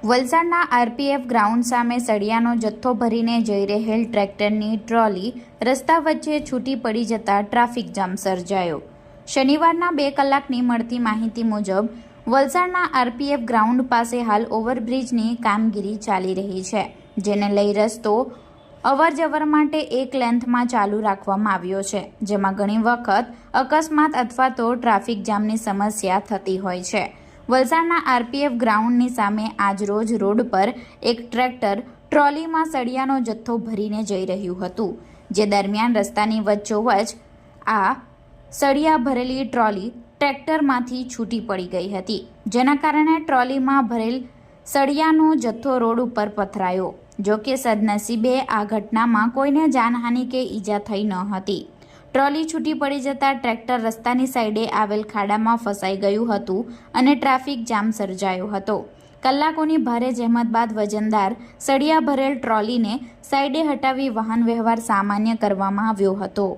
વલસાડના RPF ground સામે સળિયાનો જથ્થો ભરીને જઈ રહેલ ટ્રેક્ટરની ટ્રોલી રસ્તા વચ્ચે છૂટી પડી જતા ટ્રાફિક જામ સર્જાયો। શનિવારના 2 કલાકની મળતી માહિતી મુજબ વલસાડના આરપીએફ ગ્રાઉન્ડ પાસે હાલ ઓવરબ્રિજની કામગીરી ચાલી રહી છે, જેને લઈ રસ્તો અવરજવર માટે એક લેન્થમાં ચાલુ રાખવામાં આવ્યો છે, જેમાં ઘણી વખત અકસ્માત અથવા તો ટ્રાફિક જામની સમસ્યા થતી હોય છે। વલસાડના આરપીએફ ગ્રાઉન્ડની સામે આજરોજ રોડ પર એક ટ્રેક્ટર ટ્રોલીમાં સળિયાનો જથ્થો ભરીને જઈ રહ્યું હતું, જે દરમિયાન રસ્તાની વચ્ચોવચ્ચ આ સળિયા ભરેલી ટ્રોલી ટ્રેક્ટરમાંથી છૂટી પડી ગઈ હતી, જેના કારણે ટ્રોલીમાં ભરેલ સળિયાનો જથ્થો રોડ ઉપર પથરાયો। જો કે સદનસીબે આ ઘટનામાં કોઈને જાનહાનિ કે ઈજા થઈ ન હતી। ટ્રોલી છૂટી પડી જતાં ટ્રેક્ટર રસ્તાની સાઈડે આવેલ ખાડામાં ફસાઈ ગયું હતું અને ટ્રાફિક જામ સર્જાયો હતો। કલાકોની ભારે જહેમત બાદ વજનદાર સળિયા ભરેલ ટ્રોલીને સાઈડે હટાવી વાહન વ્યવહાર સામાન્ય કરવામાં આવ્યો હતો।